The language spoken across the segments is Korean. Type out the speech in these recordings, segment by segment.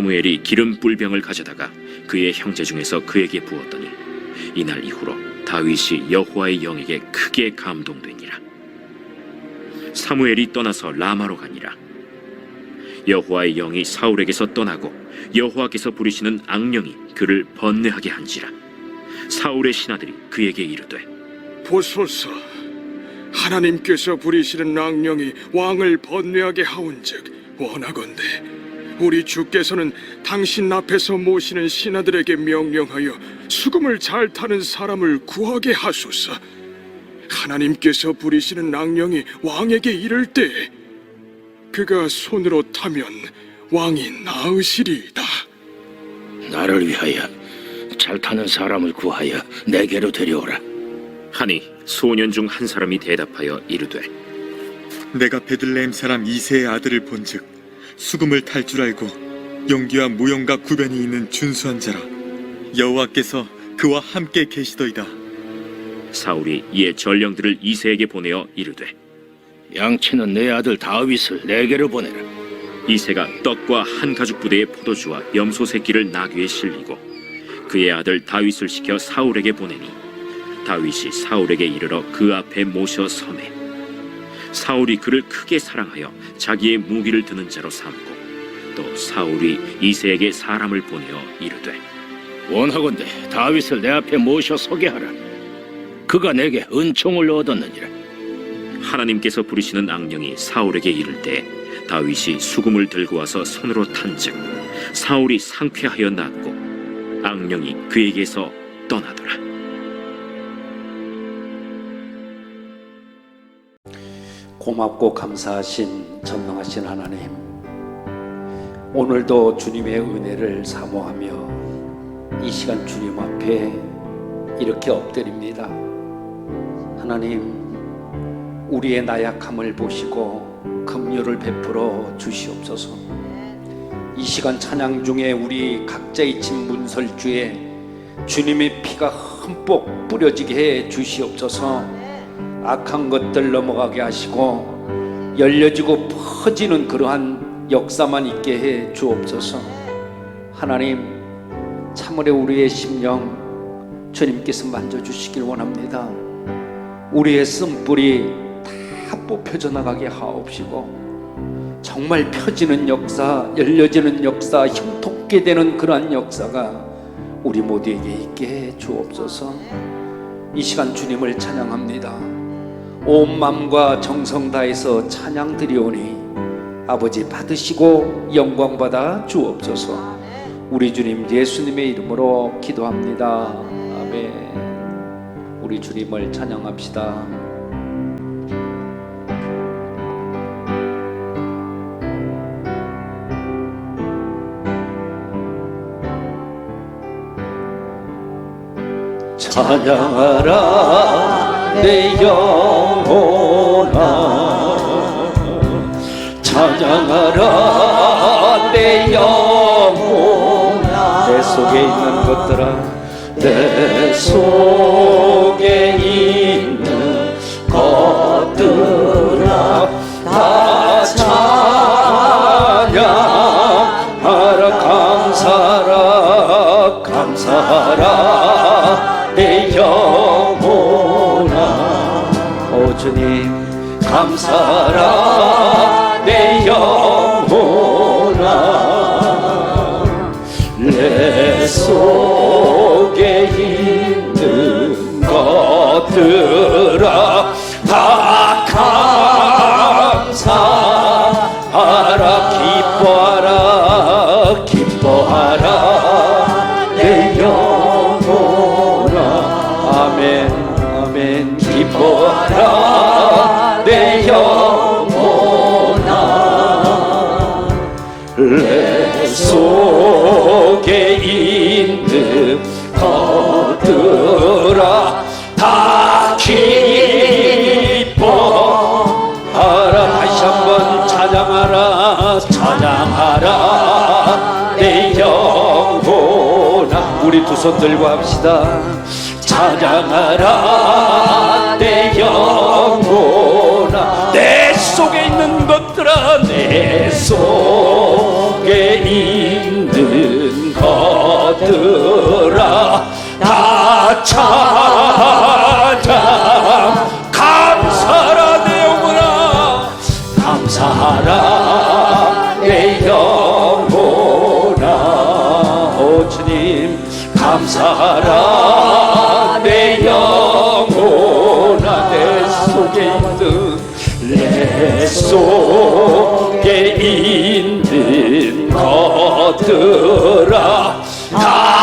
사무엘이 기름 뿔병을 가져다가 그의 형제 중에서 그에게 부었더니 이날 이후로 다윗이 여호와의 영에게 크게 감동되니라. 사무엘이 떠나서 라마로 가니라. 여호와의 영이 사울에게서 떠나고 여호와께서 부리시는 악령이 그를 번뇌하게 한지라. 사울의 신하들이 그에게 이르되 보소서, 하나님께서 부리시는 악령이 왕을 번뇌하게 하온즉 원하건대 우리 주께서는 당신 앞에서 모시는 신하들에게 명령하여 수금을 잘 타는 사람을 구하게 하소서. 하나님께서 부리시는 악령이 왕에게 이를 때 그가 손으로 타면 왕이 나으시리이다. 나를 위하여 잘 타는 사람을 구하여 내게로 데려오라. 하니 소년 중 한 사람이 대답하여 이르되 내가 베들레헴 사람 이새의 아들을 본즉 수금을 탈 줄 알고 용기와 무용과 구변이 있는 준수한 자라. 여호와께서 그와 함께 계시더이다. 사울이 이에 전령들을 이새에게 보내어 이르되 양치는 내 아들 다윗을 내게로 보내라. 이새가 떡과 한 가죽 부대의 포도주와 염소 새끼를 나귀에 실리고 그의 아들 다윗을 시켜 사울에게 보내니 다윗이 사울에게 이르러 그 앞에 모셔 서매 사울이 그를 크게 사랑하여 자기의 무기를 드는 자로 삼고 또 사울이 이새에게 사람을 보내어 이르되 원하건대 다윗을 내 앞에 모셔 서게 하라. 그가 내게 은총을 얻었느니라. 하나님께서 부리시는 악령이 사울에게 이를 때 다윗이 수금을 들고 와서 손으로 탄즉 사울이 상쾌하여 낫고 악령이 그에게서 떠나더라. 고맙고 감사하신 전능하신 하나님, 오늘도 주님의 은혜를 사모하며 이 시간 주님 앞에 이렇게 엎드립니다. 하나님, 우리의 나약함을 보시고 긍휼을 베풀어 주시옵소서. 이 시간 찬양 중에 우리 각자의 집 문설주에 주님의 피가 흠뻑 뿌려지게 해 주시옵소서. 악한 것들 넘어가게 하시고 열려지고 퍼지는 그러한 역사만 있게 해 주옵소서. 하나님, 참으로 우리의 심령 주님께서 만져주시길 원합니다. 우리의 쓴뿌리 다 뽑혀져 나가게 하옵시고 정말 펴지는 역사, 열려지는 역사, 형통케 되는 그러한 역사가 우리 모두에게 있게 해 주옵소서. 이 시간 주님을 찬양합니다. 온 마음과 정성 다해서 찬양 드리오니 아버지 받으시고 영광 받아 주옵소서. 우리 주님 예수님의 이름으로 기도합니다. 아멘. 우리 주님을 찬양합시다. 찬양하라 내 영혼아, 찬양하라 내 영혼아. 내 속에 있는 것들아, 내 속에 있는 것들아 다 찬양하라. 감사하라, 감사하라 내 영혼아. 오 주님, 감사하라 내 영혼아. 내 속에 있는 것들아 다 감사하라. 기뻐하라, 기뻐하라 내 영혼아. 아멘, 아멘. 기뻐하라 내 영혼아. 내 속에 있는 것들아 다 기뻐하라. 다시 한번 찬양하라, 찬양하라 내 영혼아. 우리 두 손 들고 합시다. 찬양하라 내 영혼아. 내 속에 있는 것들아, 내 속에 있는 것들아 다 찾아 감사하라 내 영혼아 감사하라 내 영혼아 오 주님 감사하라 내 영혼아 내 속에 있는 것들아 다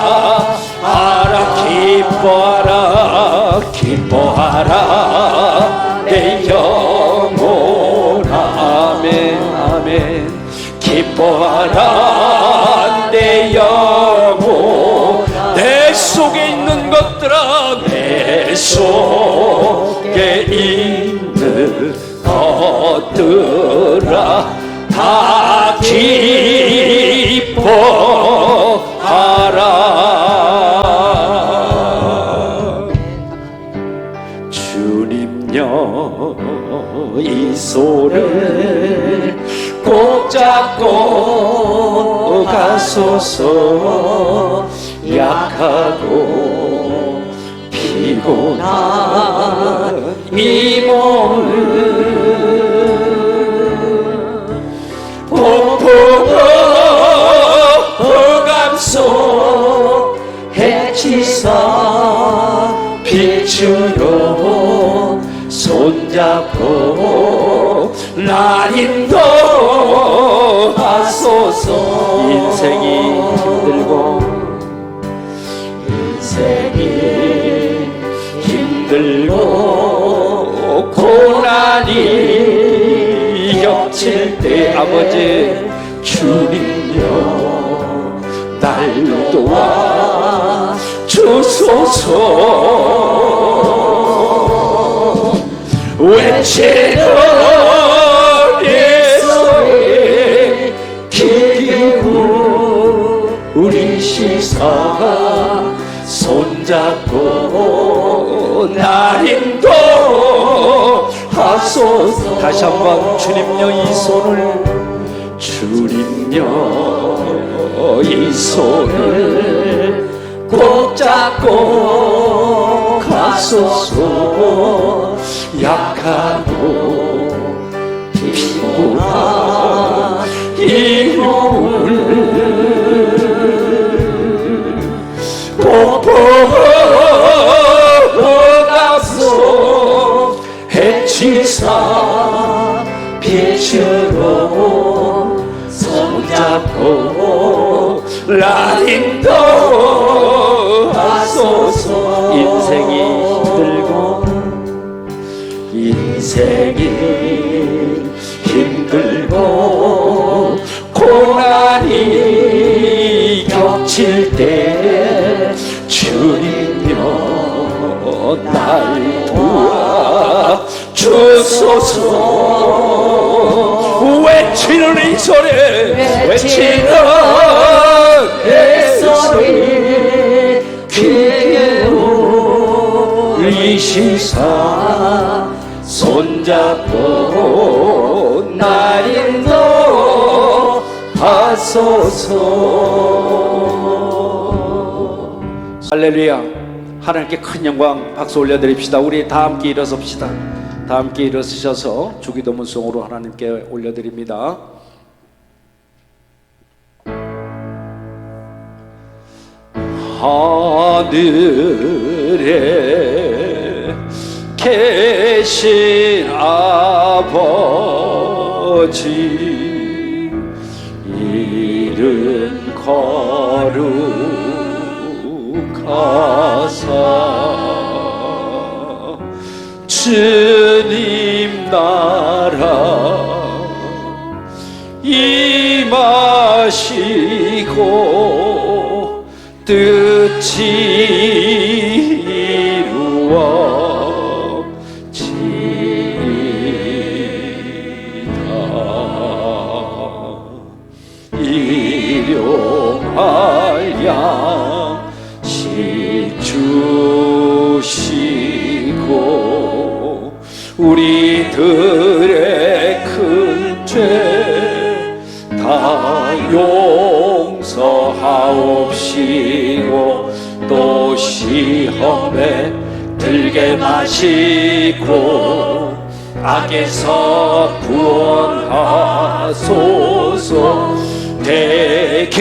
감사하라 기뻐하라 내 영혼아 아멘 아멘 기뻐하라 내 영혼 내 속에 있는 것들아 내 속에 있는 것들아 다 기뻐하라 주님여 이 손을 꼭 잡고 가소서 약하고 피곤한 이 몸을 폭풍 흑암속 해치사 비추려 손잡고 날 인도하소서 인생이 힘들고 고난이 겹칠 때 아버지 주님여 날 도와 주소서 외치는 예수의 기구 우리 시사가 손잡고 날 인도하소서 다시 한번 주님여 이 손을 이 손을 꼭 잡고 가소서 약하고 피곤한 이 몸을 폭풍 해치사 빛으로 손잡고 날 인도하소서 인생이 힘들고 고난이 겹칠 때 주님여 날 도와 주소서 외치는 이 소리 외치는 이 소리 귀에 울리시사 손잡고 날 인도하소서. 할렐루야. 하나님께 큰 영광 박수 올려드립시다. 우리 다 함께 일어섭시다. 다 함께 일어서셔서 주기도문송으로 하나님께 올려드립니다. 하늘에 계신 아버지 이름 거룩하사 주님 나라 임하시고 뜻이 이루어지이다 일용할 양식 주시고 우리들의 큰 죄 죄 다 용서하옵시고 또 시험에 들게 마시고 악에서 구원하소서. 대개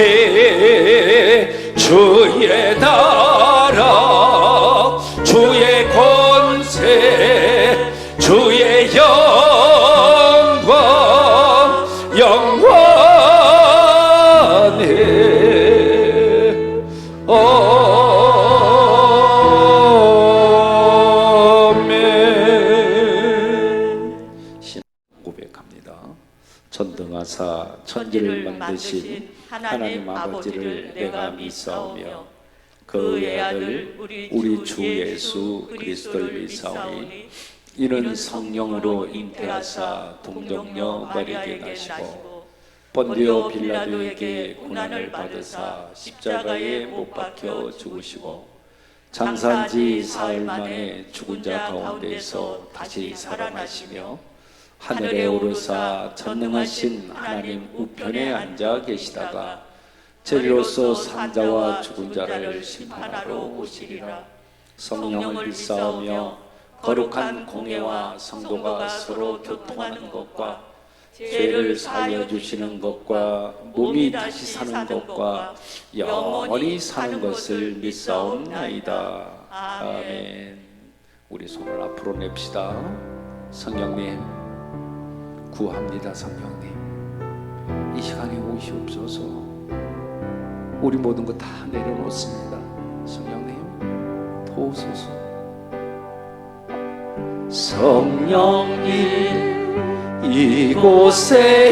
주의 나라 주의 권세 주의 영광 영원해. 아멘. 고백합니다. 전등하사 천지를 만드신 하나님 아버지를 내가 믿사오며 그의 아들 우리 주 예수 그리스도를 믿사오니 이는 성령으로 잉태하사 동정녀 마리아에게 나시고 본디오 빌라도에게 고난을 받으사 십자가에 못 박혀 죽으시고 장사한 지 사흘 만에 죽은 자 가운데서 다시 살아나시며 하늘에 오르사 전능하신 하나님 우편에 앉아 계시다가 저리로서 산자와 죽은 자를 심판하러 오시리라. 성령을 믿사오며 거룩한 공예와 성도가 서로 교통하는 것과 죄를 사하여 주시는 것과 몸이 다시 사는 것과 영원히 사는 것을 믿사옵나이다. 아멘. 우리 손을 앞으로 냅시다. 성령님 구합니다. 성령님 이 시간에 오시옵소서. 우리 모든 것 다 내려놓습니다. 성령님 도우소서. 성령님 이곳에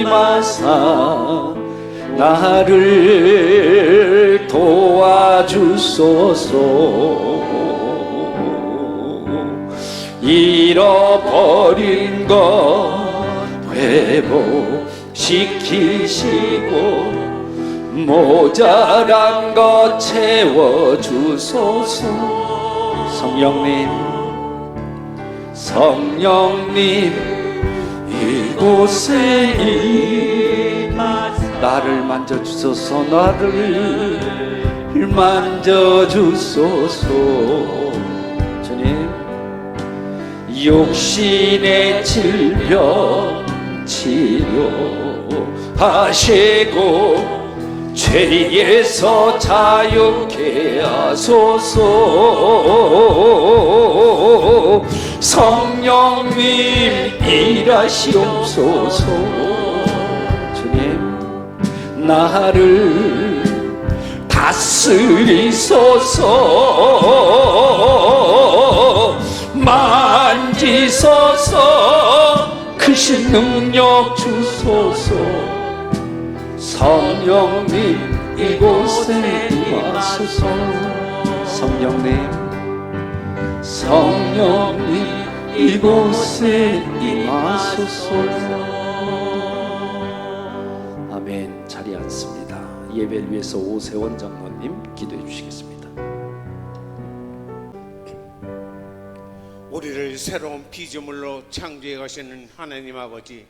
임하사 나를 도와주소서. 잃어버린 것 회복시키시고 모자란 것 채워주소서. 성령님 성령님 이곳에 임하사 나를 만져주소서. 나를 만져주소서. 주님 육신의 질병 치료하시고 죄에서 자유케 하소서. 성령님 일하시옵소서. 주님 나를 다스리소서. 만지소서. 크신 능력 주소서. 성령님 이곳에 임하소서. 성령님 성령님 이곳에 임하소서. 아멘. 자리에 앉습니다. 예배를 위해서 오세원 장로님 기도해 주시겠습니다. 우리를 새로운 피조물로 창조해 가시는 하나님 아버지,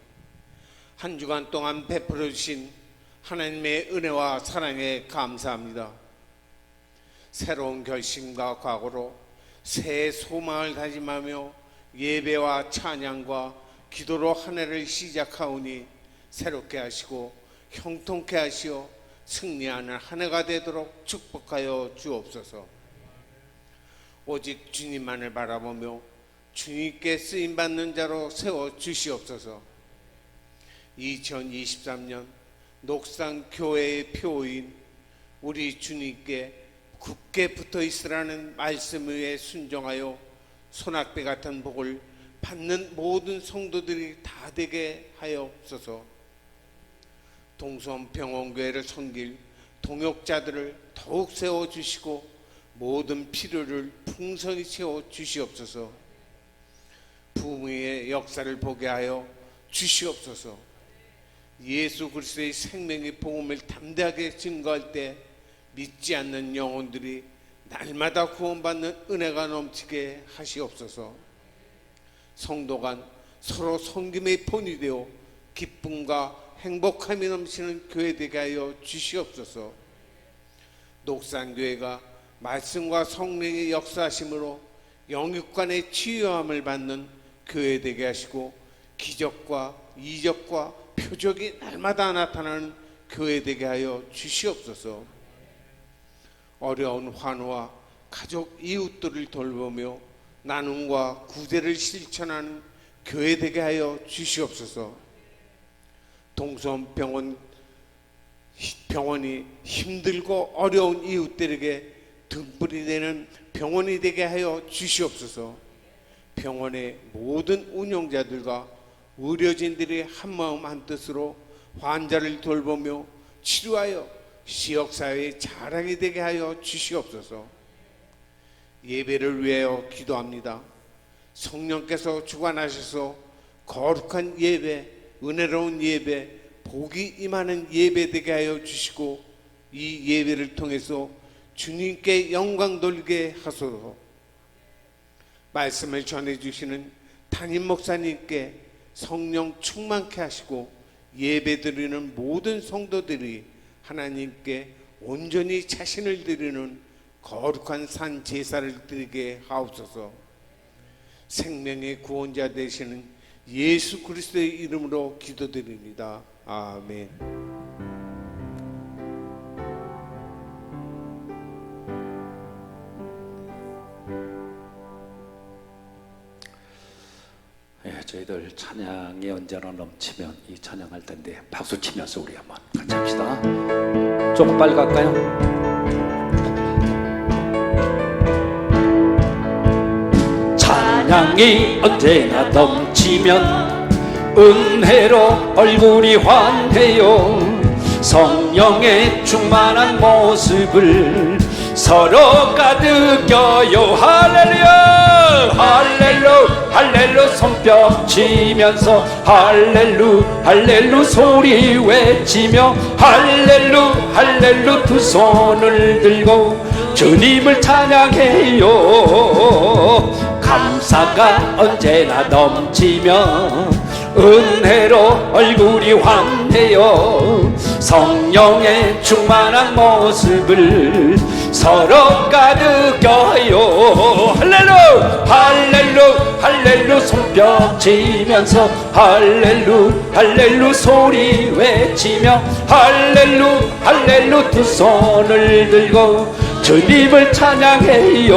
한 주간 동안 베풀어 주신 하나님의 은혜와 사랑에 감사합니다. 새로운 결심과 각오로 새 소망을 다짐하며 예배와 찬양과 기도로 한 해를 시작하오니 새롭게 하시고 형통케 하시어 승리하는 한 해가 되도록 축복하여 주옵소서. 오직 주님만을 바라보며 주님께 쓰임받는 자로 세워 주시옵소서. 2023년 녹산 교회의 표인 우리 주님께 굳게 붙어 있으라는 말씀 위에 순종하여 소낙비 같은 복을 받는 모든 성도들이 다 되게 하옵소서. 동성평원교회를 섬길 동역자들을 더욱 세워주시고 모든 필요를 풍성히 채워 주시옵소서. 부흥의 역사를 보게 하여 주시옵소서. 예수 그리스도의 생명의 복음을 담대하게 증거할 때 믿지 않는 영혼들이 날마다 구원받는 은혜가 넘치게 하시옵소서. 성도 간 서로 섬김의 본이 되어 기쁨과 행복함이 넘치는 교회 되게 하여 주시옵소서. 녹산교회가 말씀과 성령의 역사하심으로 영육간의 치유함을 받는 교회 되게 하시고 기적과 이적과 표적이 날마다 나타나는 교회 되게 하여 주시옵소서. 어려운 환우와 가족 이웃들을 돌보며 나눔과 구제를 실천하는 교회 되게 하여 주시옵소서. 동선병원이 힘들고 어려운 이웃들에게 등불이 되는 병원이 되게 하여 주시옵소서. 병원의 모든 운영자들과 의료진들이 한마음 한뜻으로 환자를 돌보며 치료하여 지역사회의 자랑이 되게 하여 주시옵소서. 예배를 위하여 기도합니다. 성령께서 주관하셔서 거룩한 예배, 은혜로운 예배, 복이 임하는 예배 되게 하여 주시고 이 예배를 통해서 주님께 영광 돌리게 하소서. 말씀을 전해주시는 담임 목사님께 성령 충만케 하시고 예배드리는 모든 성도들이 하나님께 온전히 자신을 드리는 거룩한 산 제사를 드리게 하옵소서. 생명의 구원자 되시는 예수 그리스도의 이름으로 기도드립니다. 아멘. 저희들 찬양이 언제나 넘치면 이 찬양할 텐데 박수 치면서 우리 한번 같이 합시다. 조금 빨리 갈까요? 찬양이 언제나 넘치면 은혜로 얼굴이 환해요. 성령의 충만한 모습을 서로 가득여요. 할렐루야 할렐루 할렐루 손뼉 치면서 할렐루 할렐루 소리 외치며 할렐루 할렐루 두 손을 들고 주님을 찬양해요. 감사가 언제나 넘치며 은혜로 얼굴이 환해요. 성령의 충만한 모습을 서로 가득여요. 할렐루 할렐루 할렐루 손뼉 치면서 할렐루 할렐루 소리 외치며 할렐루 할렐루 두 손을 들고 주님을 찬양해요.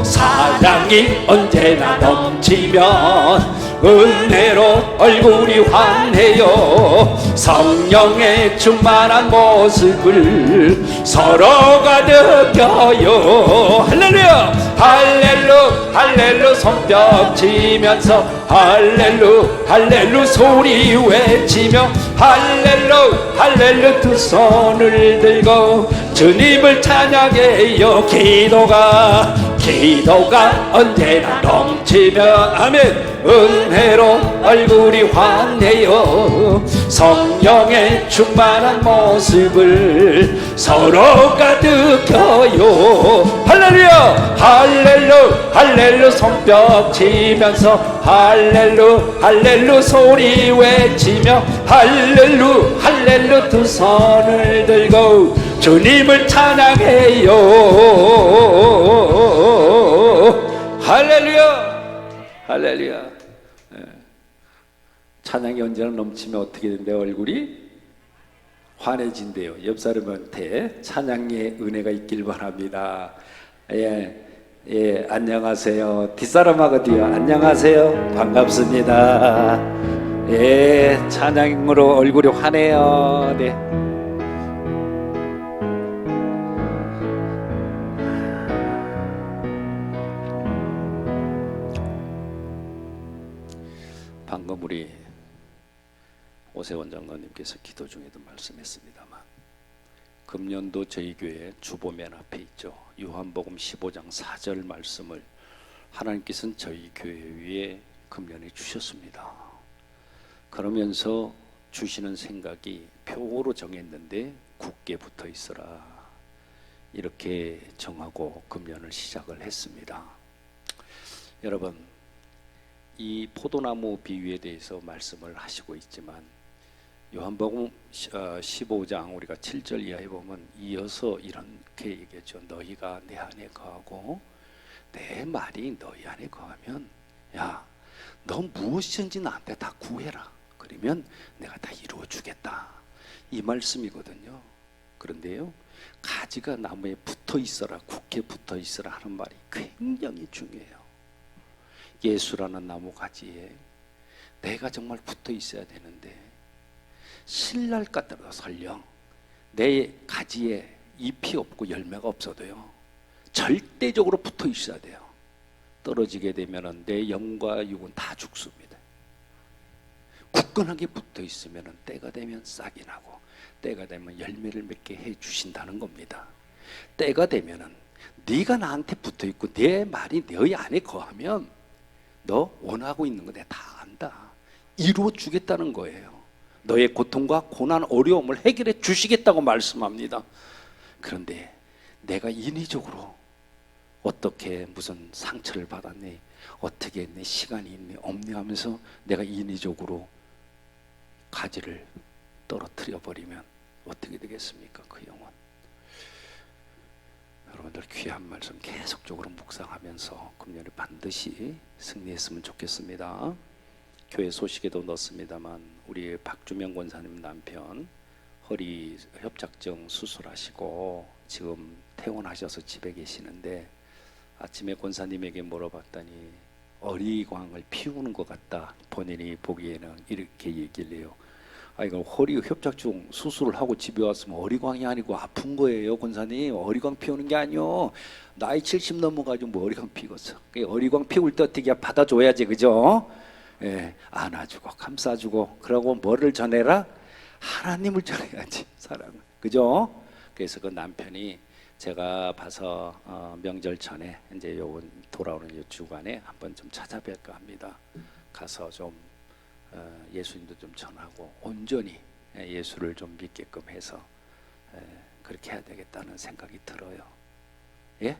사랑이 언제나 넘치면 은혜로 얼굴이 환해요. 성령의 충만한 모습을 서로 가득여요. 할렐루야 할렐루 할렐루 손뼉 치면서 할렐루 할렐루 소리 외치며 할렐루 할렐루 두 손을 들고 주님을 찬양해요. 기도가 언제나 넘치면 아멘 은혜로 얼굴이 환해요. 성령의 충만한 모습을 서로 가득여요. 할렐루야 할렐루 할렐루 손뼉 치면서 할렐루 할렐루 소리 외치며 할렐루 할렐루 두 손을 들고 주님을 찬양해요. 할렐루야 할렐루야. 찬양이 언제나 넘치면 어떻게 된대요? 얼굴이 환해진대요. 옆 사람한테 찬양의 은혜가 있길 바랍니다. 예, 안녕하세요. 뒷사람하고도요. 안녕하세요. 반갑습니다. 예, 찬양으로 얼굴이 환해요. 네. 방금 우리 오세원 장로님께서 기도 중에도 말씀했습니다만 금년도 저희 교회 주보면 앞에 있죠. 요한복음 15장 4절 말씀을 하나님께서는 저희 교회 위에 금년에 주셨습니다. 그러면서 주시는 생각이 표로 정했는데 굳게 붙어 있어라 이렇게 정하고 금년을 시작을 했습니다. 여러분 이 포도나무 비유에 대해서 말씀을 하시고 있지만 요한복음 15장 우리가 7절 이하에 보면 이어서 이렇게 얘기했죠. 너희가 내 안에 거하고 내 말이 너희 안에 거하면 야, 너 무엇이든지 나한테 다 구해라. 그러면 내가 다 이루어 주겠다. 이 말씀이거든요. 그런데요, 가지가 나무에 붙어 있어라, 굳게 붙어 있어라 하는 말이 굉장히 중요해요. 예수라는 나무 가지에 내가 정말 붙어 있어야 되는데 신랄 같더라도 설령 내 가지에 잎이 없고 열매가 없어도요, 절대적으로 붙어 있어야 돼요. 떨어지게 되면 내 영과 육은 다 죽습니다. 굳건하게 붙어 있으면 때가 되면 싹이 나고 때가 되면 열매를 맺게 해 주신다는 겁니다. 때가 되면은 네가 나한테 붙어 있고 내 말이 너희 안에 거하면 너 원하고 있는 거 내가 다 안다. 이루어 주겠다는 거예요. 너의 고통과 고난, 어려움을 해결해 주시겠다고 말씀합니다. 그런데 내가 인위적으로 어떻게 무슨 상처를 받았니, 어떻게 내 시간이 있니 없니 하면서 내가 인위적으로 가지를 떨어뜨려 버리면 어떻게 되겠습니까? 그 영혼. 여러분들 귀한 말씀 계속적으로 묵상하면서 금년에 반드시 승리했으면 좋겠습니다. 교회 소식에도 넣습니다만 우리 박주명 권사님 남편 허리 협착증 수술하시고 지금 퇴원하셔서 집에 계시는데 아침에 권사님에게 물어봤더니 어리광을 피우는 것 같다. 본인이 보기에는 이렇게 얘기를 해요. 아, 이거 허리 협착증 수술을 하고 집에 왔으면 어리광이 아니고 아픈 거예요, 권사님. 어리광 피우는 게 아니요. 나이 70 넘어가지고 뭐 어리광 피웠어. 어리광 피울 때 어떻게 받아줘야지, 그죠? 예, 안아주고 감싸주고 그러고 뭐를 전해라? 하나님을 전해야지, 사랑을. 그죠? 그래서 그 남편이 제가 봐서 명절 전에 이제 요 돌아오는 요 주간에 한번 좀 찾아뵐까 합니다. 가서 좀 예수님도 좀 전하고 온전히 예수를 좀 믿게끔 해서 그렇게 해야 되겠다는 생각이 들어요. 예?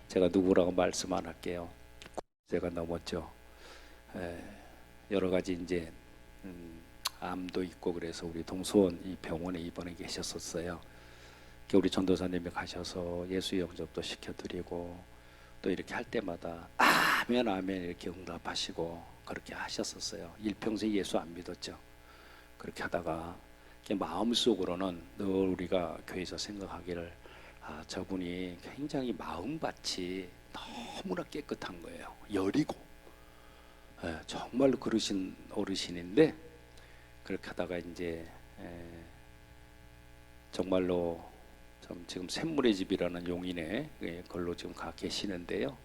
제가 누구라고 말씀 안 할게요. 제가 넘었죠. 여러 가지 이제 암도 있고 그래서 우리 동수원 이 병원에 입원해 계셨었어요. 우리 전도사님이 가셔서 예수 영접도 시켜드리고 또 이렇게 할 때마다 아멘 아멘 이렇게 응답하시고 그렇게 하셨었어요. 일평생 예수 안 믿었죠. 그렇게 하다가 마음속으로는 늘 우리가 교회에서 생각하기를 저분이 굉장히 마음밭이 너무나 깨끗한 거예요. 여리고 정말로 그러신 어르신인데 그렇게 하다가 이제 정말로 지금 샘물의 집이라는 용인에 걸로 지금 가 계시는데요.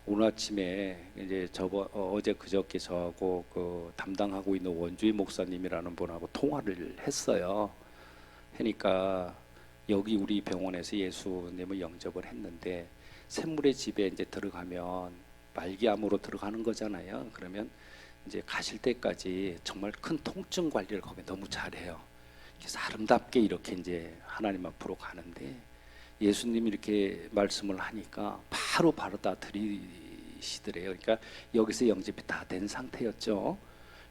오늘 아침에 이제 어제 그저께 저하고 그 담당하고 있는 원주희 목사님이라는 분하고 통화를 했어요. 하니까 여기 우리 병원에서 예수님을 영접을 했는데 샘물의 집에 이제 들어가면 말기암으로 들어가는 거잖아요. 그러면 이제 가실 때까지 정말 큰 통증 관리를 거기 너무 잘해요. 그래서 아름답게 이렇게 이제 하나님 앞으로 가는데 예수님이 이렇게 말씀을 하니까 바로 다 들이시더래요. 그러니까 여기서 영접이 다 된 상태였죠.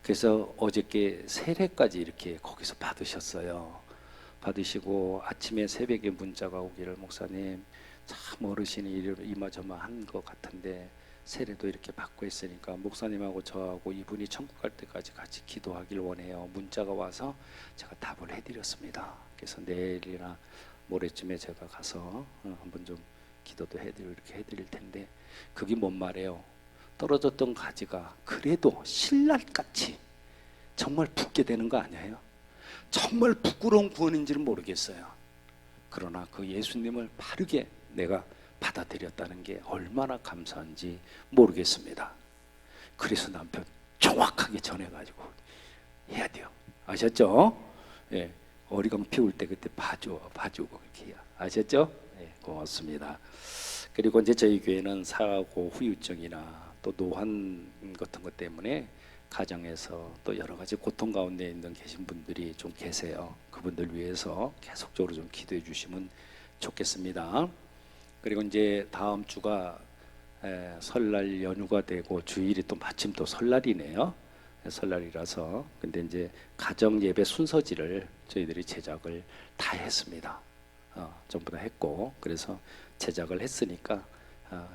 그래서 어저께 세례까지 이렇게 거기서 받으셨어요. 받으시고 아침에 새벽에 문자가 오기를 목사님 참 어르신이 이마저마 한 것 같은데 세례도 이렇게 받고 있으니까 목사님하고 저하고 이분이 천국 갈 때까지 같이 기도하길 원해요. 문자가 와서 제가 답을 해드렸습니다. 그래서 내일이나 모레쯤에 제가 가서 한번 좀 기도도 이렇게 해드릴 텐데 그게 뭔 말이에요? 떨어졌던 가지가 그래도 신랄같이 정말 붙게 되는 거 아니에요? 정말 부끄러운 구원인지는 모르겠어요. 그러나 그 예수님을 바르게 내가 받아들였다는 게 얼마나 감사한지 모르겠습니다. 그래서 남편 정확하게 전해가지고 해야 돼요. 아셨죠? 예, 어리광 피울 때 그때 봐주고 그렇게 해요. 아셨죠? 예, 고맙습니다. 그리고 이제 저희 교회는 사고 후유증이나 또 노환 같은 것 때문에 가정에서 또 여러 가지 고통 가운데 계신 분들이 좀 계세요. 그분들 위해서 계속적으로 좀 기도해 주시면 좋겠습니다. 그리고 이제 다음 주가 설날 연휴가 되고 주일이 또 마침 또 설날이네요. 설날이라서 근데 이제 가정 예배 순서지를 저희들이 제작을 다 했습니다. 전부 다 했고 그래서 제작을 했으니까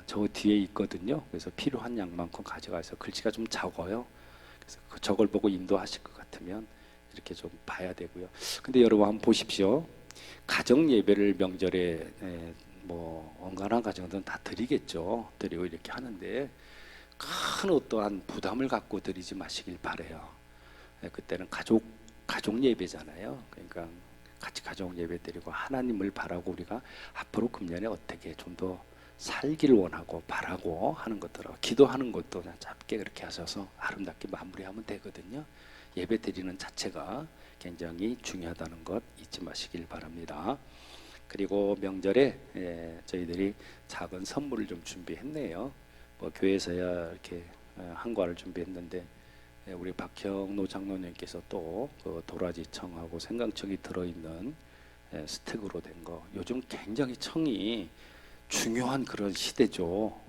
저 뒤에 있거든요. 그래서 필요한 양만큼 가져가서 글씨가 좀 작아요. 그래서 저걸 보고 인도하실 것 같으면 이렇게 좀 봐야 되고요. 근데 여러분 한번 보십시오. 가정 예배를 명절에 뭐 언간한 가정들은 다 드리겠죠. 드리고 이렇게 하는데 큰 어떠한 부담을 갖고 드리지 마시길 바래요. 그때는 가족 예배잖아요. 그러니까 같이 가족 예배 드리고 하나님을 바라고 우리가 앞으로 금년에 어떻게 좀 더 살기를 원하고 바라고 하는 것들하고 기도하는 것도 그냥 짧게 그렇게 하셔서 아름답게 마무리하면 되거든요. 예배 드리는 자체가 굉장히 중요하다는 것 잊지 마시길 바랍니다. 그리고 명절에 저희들이 작은 선물을 좀 준비했네요. 뭐 교회에서야 이렇게 한과를 준비했는데 우리 박형노 장로님께서 또 그 도라지청하고 생강청이 들어있는 스틱으로 된 거. 요즘 굉장히 청이 중요한 그런 시대죠.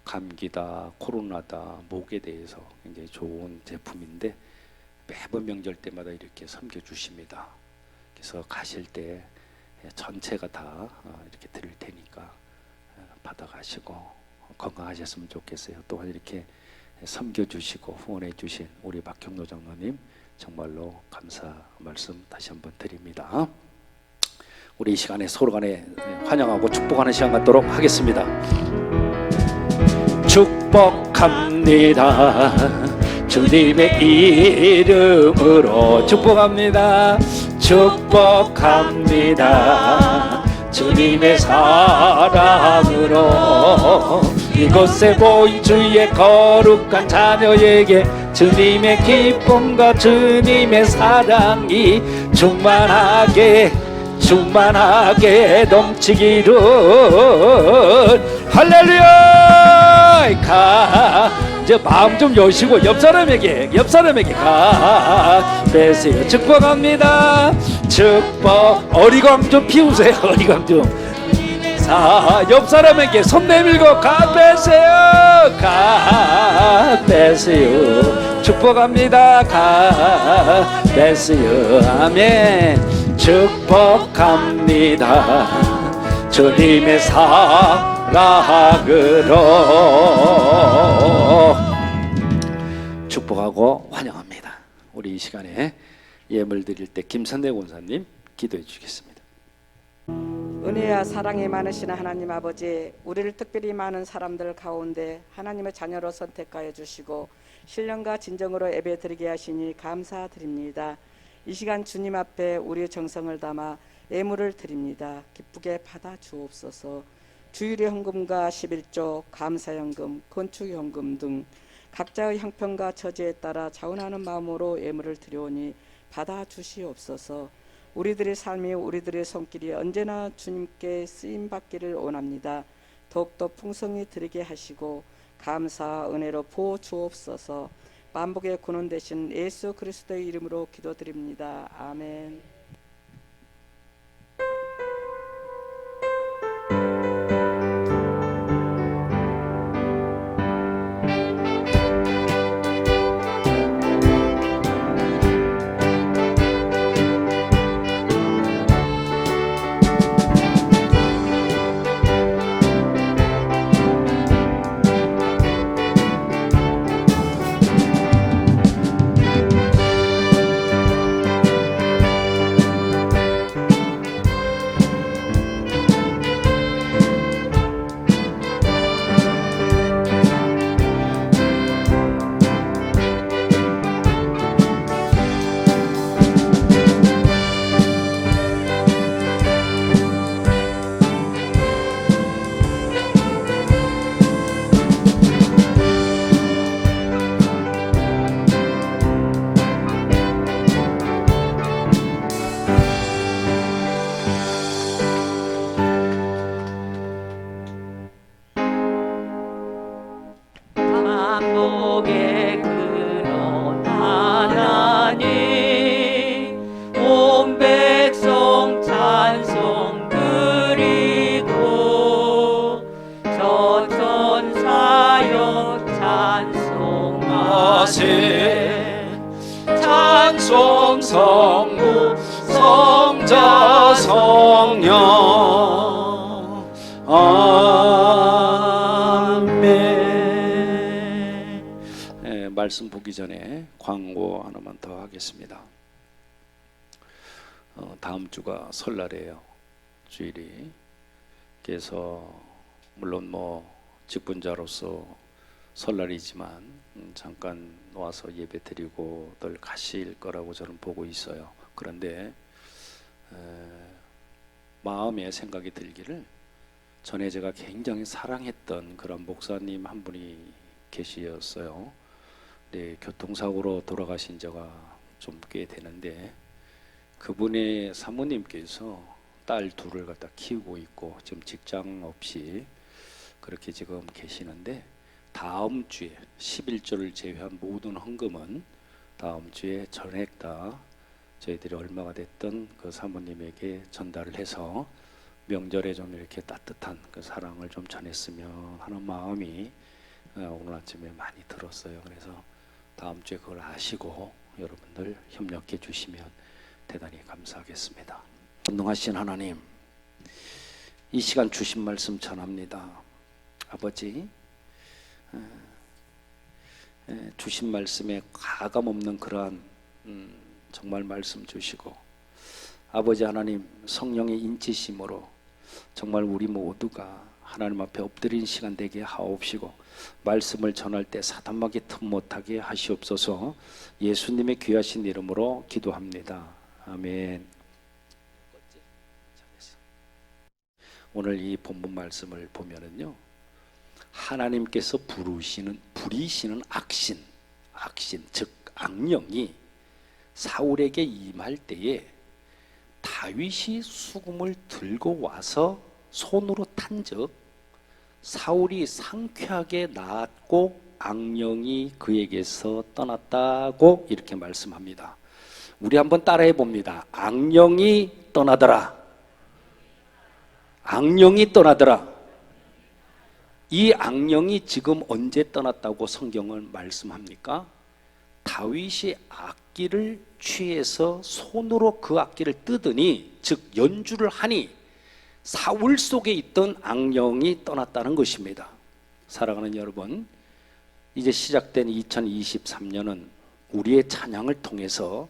감기다, 코로나다, 목에 대해서 굉장히 좋은 제품인데 매번 명절 때마다 이렇게 섬겨주십니다. 그래서 가실 때 전체가 다 이렇게 드릴 테니까 받아가시고 건강하셨으면 좋겠어요. 또한 이렇게 섬겨주시고 후원해주신 우리 박형노 장로님 정말로 감사 말씀 다시 한번 드립니다. 우리 이 시간에 서로 간에 환영하고 축복하는 시간 갖도록 하겠습니다. 축복합니다. 주님의 이름으로 축복합니다. 축복합니다. 주님의 사랑으로 이곳에 모인 주의 거룩한 자녀에게 주님의 기쁨과 주님의 사랑이 충만하게 넘치기를 할렐루야. 이제 마음 좀 여시고 옆 사람에게 가베세요. 축복합니다. 축복. 어리광 좀 피우세요. 어리광 좀. 옆 사람에게 손 내밀고 가베세요. 축복합니다. 가베세요. 아멘. 축복합니다. 주님의 사랑으로 축복하고 환영합니다. 우리 이 시간에 예물 드릴 때 김선대 권사님 기도해 주시겠습니다. 은혜와 사랑이 많으신 하나님 아버지, 우리를 특별히 많은 사람들 가운데 하나님의 자녀로 선택하여 주시고 신령과 진정으로 예배드리게 하시니 감사드립니다. 이 시간 주님 앞에 우리의 정성을 담아 예물을 드립니다. 기쁘게 받아 주옵소서. 주일의 헌금과 11조, 감사연금, 건축연금 등 각자의 형편과 처지에 따라 자원하는 마음으로 예물을 드려오니 받아 주시옵소서. 우리들의 삶이 우리들의 손길이 언제나 주님께 쓰임받기를 원합니다. 더욱더 풍성히 드리게 하시고 감사 은혜로 부어 주옵소서. 만복의 근원 되신 예수 그리스도의 이름으로 기도드립니다. 아멘. 성령 아멘. 말씀 보기 전에 광고 하나만 더 하겠습니다. 다음 주가 설날이에요. 주일이. 그래서 물론 직분자로서 설날이지만 잠깐 와서 예배 드리고 늘 가실 거라고 저는 보고 있어요. 그런데 마음에 생각이 들기를, 전에 제가 굉장히 사랑했던 그런 목사님 한 분이 계시었어요. 네, 교통사고로 돌아가신 지가 좀 꽤 되는데, 그분의 사모님께서 딸 둘을 갖다 키우고 있고 지금 직장 없이 그렇게 지금 계시는데, 다음 주에 11조를 제외한 모든 헌금은 다음 주에 전액 다 저희들이 얼마가 됐던 그 사모님에게 전달을 해서 명절에 좀 이렇게 따뜻한 그 사랑을 좀 전했으면 하는 마음이 오늘 아침에 많이 들었어요. 그래서 다음 주에 그걸 아시고 여러분들 협력해 주시면 대단히 감사하겠습니다. 전능하신 하나님, 이 시간 주신 말씀 전합니다. 아버지, 주신 말씀에 가감 없는 그러한 정말 말씀 주시고, 아버지 하나님 성령의 인치심으로 정말 우리 모두가 하나님 앞에 엎드린 시간 되게 하옵시고, 말씀을 전할 때 사단마귀 틈 못하게 하시옵소서. 예수님의 귀하신 이름으로 기도합니다. 아멘. 오늘 이 본문 말씀을 보면은요, 하나님께서 부리시는 악신 즉 악령이 사울에게 임할 때에 다윗이 수금을 들고 와서 손으로 탄즉 사울이 상쾌하게 나았고 악령이 그에게서 떠났다고 이렇게 말씀합니다. 우리 한번 따라해 봅니다. 악령이 떠나더라. 악령이 떠나더라. 이 악령이 지금 언제 떠났다고 성경은 말씀합니까? 다윗이 악기를 취해서 손으로 그 악기를 뜯으니, 즉 연주를 하니 사울 속에 있던 악령이 떠났다는 것입니다. 사랑하는 여러분, 이제 시작된 2023년은 우리의 찬양을 통해서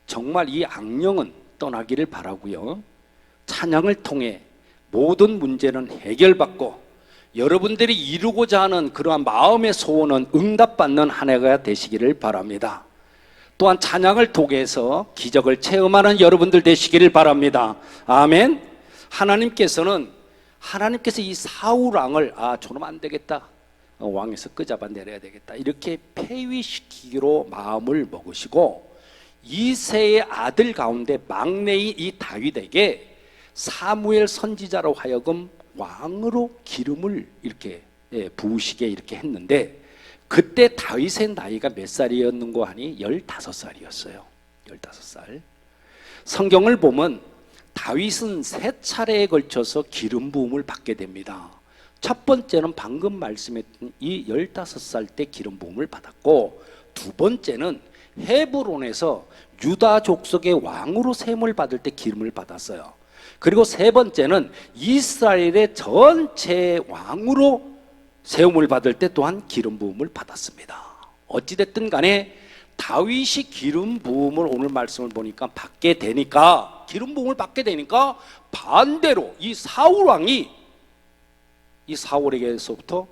정말 이 악령은 떠나기를 바라고요, 찬양을 통해 모든 문제는 해결받고 여러분들이 이루고자 하는 그러한 마음의 소원은 응답받는 한 해가 되시기를 바랍니다. 또한 찬양을 통해서 기적을 체험하는 여러분들 되시기를 바랍니다. 아멘. 하나님께서 이 사울 왕을 저놈 안 되겠다, 왕에서 끄잡아 내려야 되겠다, 이렇게 폐위시키기로 마음을 먹으시고, 이세의 아들 가운데 막내인 이 다윗에게 사무엘 선지자로 하여금 왕으로 기름을 이렇게 부으시게 이렇게 했는데, 그때 다윗의 나이가 몇 살이었는고 하니 15살이었어요. 15살. 성경을 보면 다윗은 3차례에 걸쳐서 기름 부음을 받게 됩니다. 첫 번째는 방금 말씀했던 이 15살 때 기름 부음을 받았고, 두 번째는 헤브론에서 유다 족속의 왕으로 세움을 받을 때 기름을 받았어요. 그리고 세 번째는 이스라엘의 전체 왕으로 세움을 받을 때 또한 기름 부음을 받았습니다. 어찌됐든 간에 다윗이 기름 부음을 오늘 말씀을 보니까 받게 되니까, 기름 부음을 받게 되니까 반대로 이 사울 왕이 이 사울에게서부터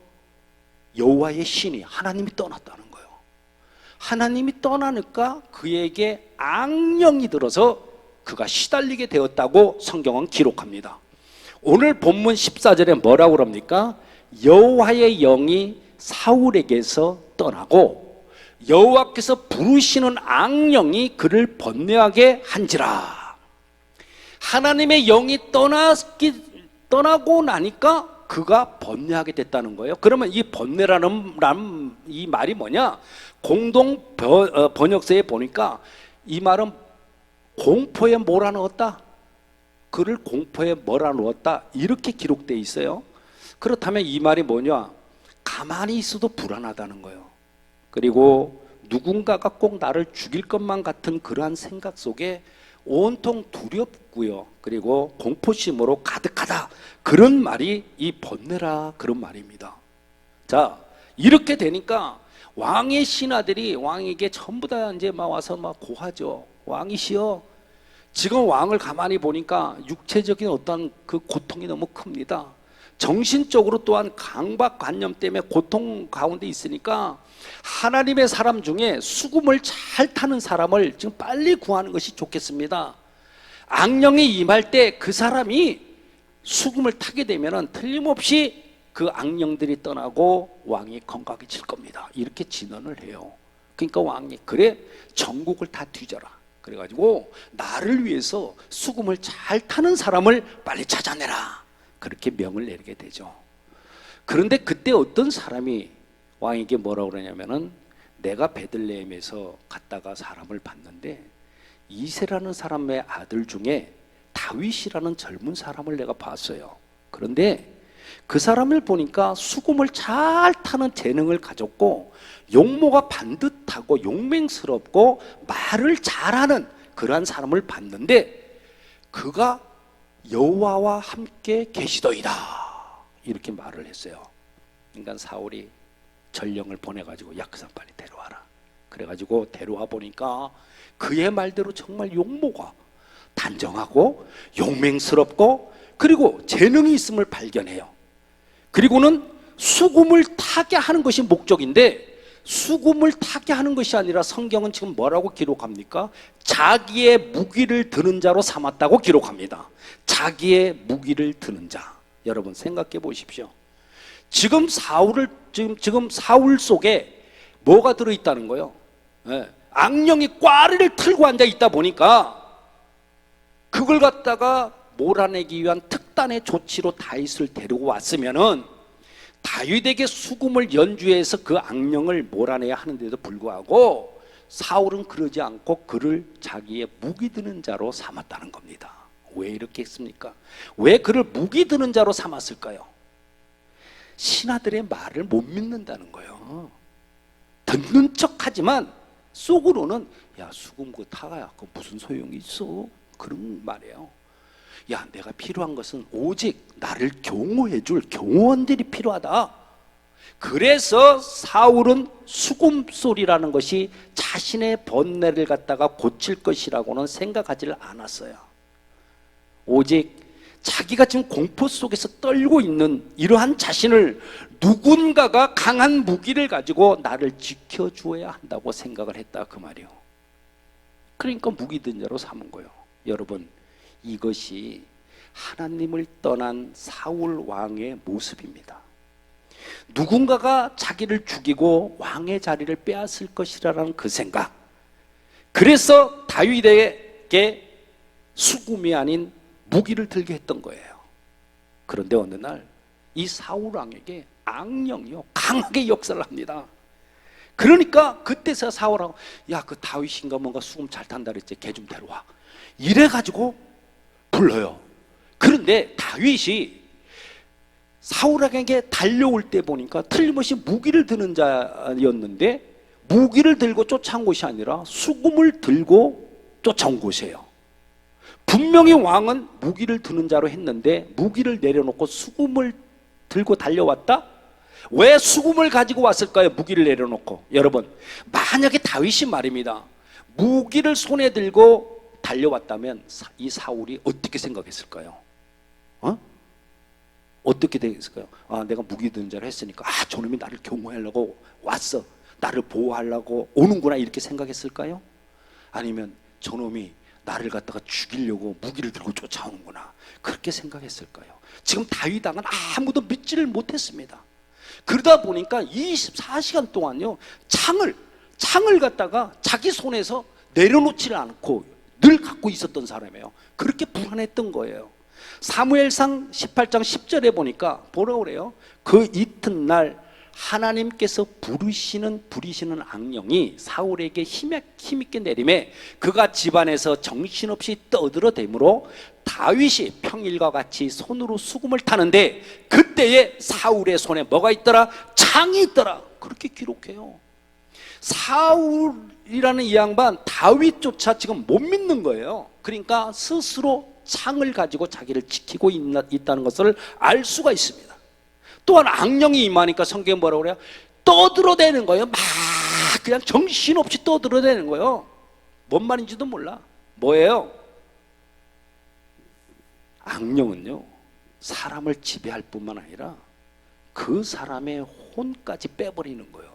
여호와의 신이, 하나님이 떠났다는 거예요. 하나님이 떠나니까 그에게 악령이 들어서 그가 시달리게 되었다고 성경은 기록합니다. 오늘 본문 14절에 뭐라고 그럽니까? 여호와의 영이 사울에게서 떠나고 여호와께서 부르시는 악령이 그를 번뇌하게 한지라. 하나님의 영이 떠나고 나니까 그가 번뇌하게 됐다는 거예요. 그러면 이 번뇌라는 이 말이 뭐냐? 공동 번역서에 보니까 이 말은 공포에 몰아넣었다, 그를 공포에 몰아넣었다, 이렇게 기록되어 있어요. 그렇다면 이 말이 뭐냐? 가만히 있어도 불안하다는 거예요. 그리고 누군가가 꼭 나를 죽일 것만 같은 그러한 생각 속에 온통 두렵고요. 그리고 공포심으로 가득하다. 그런 말이 이 번뇌라 그런 말입니다. 자, 이렇게 되니까 왕의 신하들이 왕에게 전부 다 이제 막 와서 막 고하죠. 왕이시여, 지금 왕을 가만히 보니까 육체적인 어떤 그 고통이 너무 큽니다. 정신적으로 또한 강박관념 때문에 고통 가운데 있으니까 하나님의 사람 중에 수금을 잘 타는 사람을 지금 빨리 구하는 것이 좋겠습니다. 악령이 임할 때 그 사람이 수금을 타게 되면 틀림없이 그 악령들이 떠나고 왕이 건강해질 겁니다. 이렇게 진언을 해요. 그러니까 왕이 그래 전국을 다 뒤져라. 그래가지고 나를 위해서 수금을 잘 타는 사람을 빨리 찾아내라. 그렇게 명을 내리게 되죠. 그런데 그때 어떤 사람이 왕에게 뭐라고 그러냐면은 내가 베들레헴에서 갔다가 사람을 봤는데 이새라는 사람의 아들 중에 다윗이라는 젊은 사람을 내가 봤어요. 그런데 그 사람을 보니까 수금을 잘 타는 재능을 가졌고 용모가 반듯하고 용맹스럽고 말을 잘하는 그러한 사람을 봤는데 그가 여호와와 함께 계시더이다. 이렇게 말을 했어요. 그러니까 사울이 전령을 보내가지고 야, 그 사람 빨리 데려와라. 그래가지고 데려와 보니까 그의 말대로 정말 용모가 단정하고 용맹스럽고 그리고 재능이 있음을 발견해요. 그리고는 수금을 타게 하는 것이 목적인데 수금을 타게 하는 것이 아니라 성경은 지금 뭐라고 기록합니까? 자기의 무기를 드는 자로 삼았다고 기록합니다. 자기의 무기를 드는 자. 여러분 생각해 보십시오. 지금 사울 속에 뭐가 들어있다는 거예요? 악령이 꽈리를 틀고 앉아 있다 보니까 그걸 갖다가 몰아내기 위한 특단의 조치로 다윗을 데리고 왔으면은 다윗에게 수금을 연주해서 그 악령을 몰아내야 하는데도 불구하고 사울은 그러지 않고 그를 자기의 무기 드는 자로 삼았다는 겁니다. 왜 이렇게 했습니까? 왜 그를 무기 드는 자로 삼았을까요? 신하들의 말을 못 믿는다는 거예요. 듣는 척하지만 속으로는 야, 수금 그거 타가야 그 무슨 소용이 있어? 그런 말이에요. 야, 내가 필요한 것은 오직 나를 경호해 줄 경호원들이 필요하다. 그래서 사울은 수금 소리라는 것이 자신의 번뇌를 갖다가 고칠 것이라고는 생각하지를 않았어요. 오직 자기가 지금 공포 속에서 떨고 있는 이러한 자신을 누군가가 강한 무기를 가지고 나를 지켜주어야 한다고 생각을 했다 그 말이에요. 그러니까 무기든 자로 삼은 거예요. 여러분, 이것이 하나님을 떠난 사울 왕의 모습입니다. 누군가가 자기를 죽이고 왕의 자리를 빼앗을 것이라는 그 생각. 그래서 다윗에게 수금이 아닌 무기를 들게 했던 거예요. 그런데 어느 날 이 사울 왕에게 악령이요 강하게 역사를 합니다. 그러니까 그때서 사울하고 야, 그 다윗인가 뭔가 수금 잘 탄다 그랬지, 걔 좀 데려와. 이래가지고 불러요. 그런데 다윗이 사울에게 달려올 때 보니까 틀림없이 무기를 드는 자였는데 무기를 들고 쫓아온 것이 아니라 수금을 들고 쫓아온 곳이에요. 분명히 왕은 무기를 드는 자로 했는데 무기를 내려놓고 수금을 들고 달려왔다? 왜 수금을 가지고 왔을까요? 무기를 내려놓고. 여러분, 만약에 다윗이 말입니다, 무기를 손에 들고 달려왔다면 이 사울이 어떻게 생각했을까요? 어떻게 되겠을까요? 아, 내가 무기 드는 자를 했으니까 아, 저놈이 나를 경호하려고 왔어, 나를 보호하려고 오는구나, 이렇게 생각했을까요? 아니면 저놈이 나를 갖다가 죽이려고 무기를 들고 쫓아오는구나, 그렇게 생각했을까요? 지금 다윗 왕은 아무도 믿지를 못했습니다. 그러다 보니까 24시간 동안요 창을 갖다가 자기 손에서 내려놓지를 않고 늘 갖고 있었던 사람이에요. 그렇게 불안했던 거예요. 사무엘상 18장 10절에 보니까 뭐라고 그래요? 그 이튿날 하나님께서 부리시는 악령이 사울에게 힘있게 내림에 그가 집안에서 정신없이 떠들어대므로 다윗이 평일과 같이 손으로 수금을 타는데 그때에 사울의 손에 뭐가 있더라? 창이 있더라. 그렇게 기록해요. 사울이라는 이 양반 다윗조차 지금 못 믿는 거예요. 그러니까 스스로 창을 가지고 자기를 지키고 있다는 것을 알 수가 있습니다. 또한 악령이 임하니까 성경에 뭐라고 그래요? 떠들어대는 거예요. 막 그냥 정신없이 떠들어대는 거예요. 뭔 말인지도 몰라. 뭐예요? 악령은요, 사람을 지배할 뿐만 아니라 그 사람의 혼까지 빼버리는 거예요.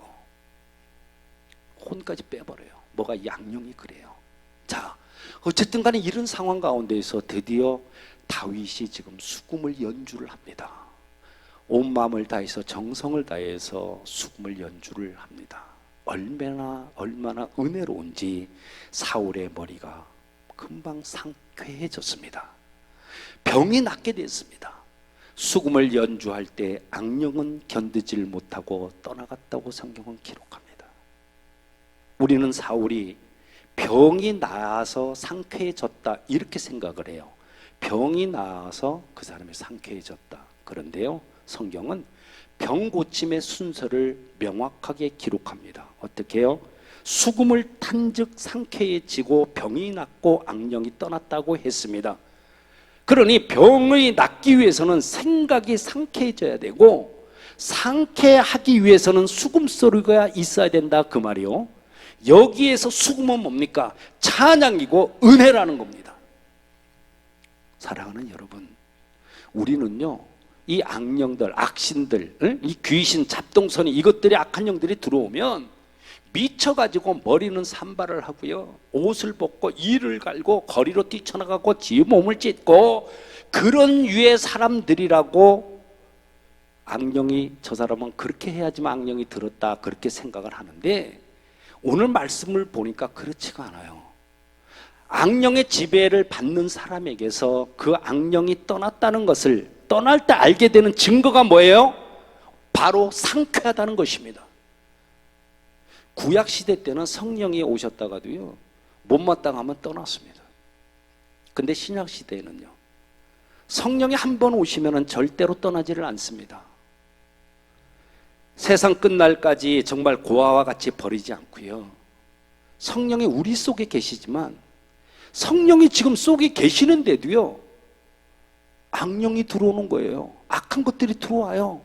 혼까지 빼버려요. 뭐가 이 악령이 그래요. 자, 어쨌든 간에 이런 상황 가운데에서 드디어 다윗이 지금 수금을 연주를 합니다. 온 마음을 다해서 정성을 다해서 수금을 연주를 합니다. 얼마나 은혜로운지 사울의 머리가 금방 상쾌해졌습니다. 병이 낫게 됐습니다. 수금을 연주할 때 악령은 견디질 못하고 떠나갔다고 성경은 기록합니다. 우리는 사울이 병이 나아서 상쾌해졌다 이렇게 생각을 해요. 병이 나아서 그 사람이 상쾌해졌다. 그런데요, 성경은 병 고침의 순서를 명확하게 기록합니다. 어떻게 해요? 수금을 탄즉 상쾌해지고 병이 낫고 악령이 떠났다고 했습니다. 그러니 병이 낫기 위해서는 생각이 상쾌해져야 되고, 상쾌하기 위해서는 수금 소리가 있어야 된다 그 말이요. 여기에서 수금은 뭡니까? 찬양이고 은혜라는 겁니다. 사랑하는 여러분, 우리는요, 이 악령들, 악신들, 이 귀신, 잡동선이, 이것들이 악한 영들이 들어오면 미쳐가지고 머리는 산발을 하고요, 옷을 벗고 이를 갈고 거리로 뛰쳐나가고 지 몸을 찢고, 그런 유의 사람들이라고 악령이, 저 사람은 그렇게 해야지만 악령이 들었다 그렇게 생각을 하는데, 오늘 말씀을 보니까 그렇지가 않아요. 악령의 지배를 받는 사람에게서 그 악령이 떠났다는 것을, 떠날 때 알게 되는 증거가 뭐예요? 바로 상쾌하다는 것입니다. 구약시대 때는 성령이 오셨다가도요, 못마땅하면 떠났습니다. 근데 신약시대에는요, 성령이 한 번 오시면 절대로 떠나지를 않습니다. 세상 끝날까지 정말 고아와 같이 버리지 않고요, 성령이 우리 속에 계시지만 성령이 지금 속에 계시는데도요, 악령이 들어오는 거예요. 악한 것들이 들어와요.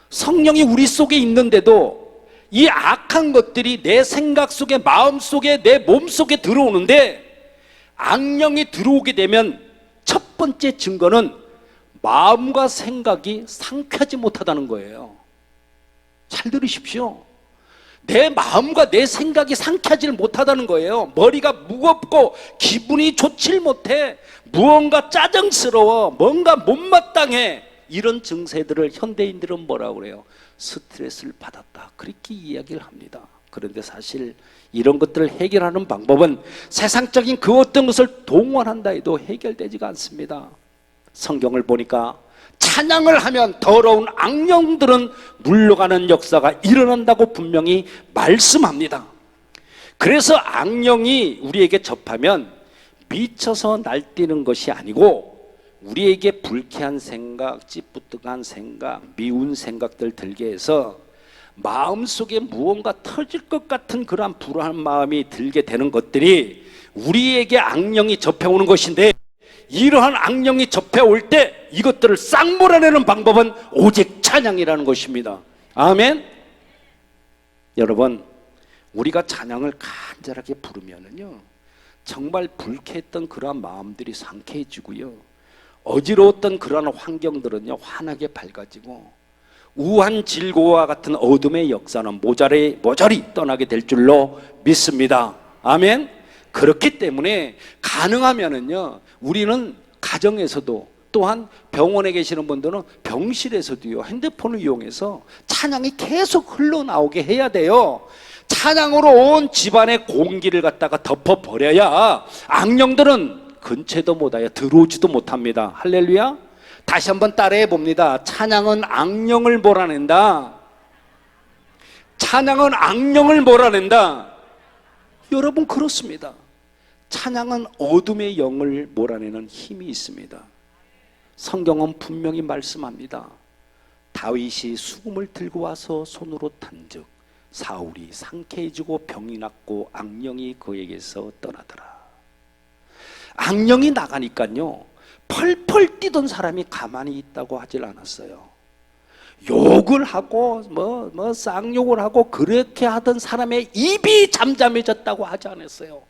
성령이 우리 속에 있는데도 이 악한 것들이 내 생각 속에, 마음 속에, 내 몸 속에 들어오는데, 악령이 들어오게 되면 첫 번째 증거는 마음과 생각이 상쾌하지 못하다는 거예요. 잘 들으십시오. 내 마음과 내 생각이 상쾌하지 못하다는 거예요. 머리가 무겁고 기분이 좋질 못해, 무언가 짜증스러워, 뭔가 못마땅해. 이런 증세들을 현대인들은 뭐라고 그래요? 스트레스를 받았다, 그렇게 이야기를 합니다. 그런데 사실 이런 것들을 해결하는 방법은 세상적인 그 어떤 것을 동원한다 해도 해결되지가 않습니다. 성경을 보니까 찬양을 하면 더러운 악령들은 물러가는 역사가 일어난다고 분명히 말씀합니다. 그래서 악령이 우리에게 접하면 미쳐서 날뛰는 것이 아니고, 우리에게 불쾌한 생각, 찌뿌듯한 생각, 미운 생각들 들게 해서 마음속에 무언가 터질 것 같은 그러한 불안한 마음이 들게 되는 것들이 우리에게 악령이 접해오는 것인데, 이러한 악령이 접해올 때 이것들을 싹 몰아내는 방법은 오직 찬양이라는 것입니다. 아멘. 여러분, 우리가 찬양을 간절하게 부르면은요, 정말 불쾌했던 그러한 마음들이 상쾌해지고요, 어지러웠던 그러한 환경들은요 환하게 밝아지고, 우한 질고와 같은 어둠의 역사는 모조리 떠나게 될 줄로 믿습니다. 아멘. 그렇기 때문에 가능하면은요, 우리는 가정에서도, 또한 병원에 계시는 분들은 병실에서도요, 핸드폰을 이용해서 찬양이 계속 흘러나오게 해야 돼요. 찬양으로 온 집안의 공기를 갖다가 덮어버려야 악령들은 근처에도 못와요, 들어오지도 못합니다. 할렐루야. 다시 한번 따라해 봅니다. 찬양은 악령을 몰아낸다. 찬양은 악령을 몰아낸다. 여러분, 그렇습니다. 찬양은 어둠의 영을 몰아내는 힘이 있습니다. 성경은 분명히 말씀합니다. 다윗이 수금을 들고 와서 손으로 탄즉 사울이 상쾌해지고 병이 낫고 악령이 그에게서 떠나더라. 악령이 나가니까요, 펄펄 뛰던 사람이 가만히 있다고 하질 않았어요. 욕을 하고 쌍욕을 하고 그렇게 하던 사람의 입이 잠잠해졌다고 하지 않았어요.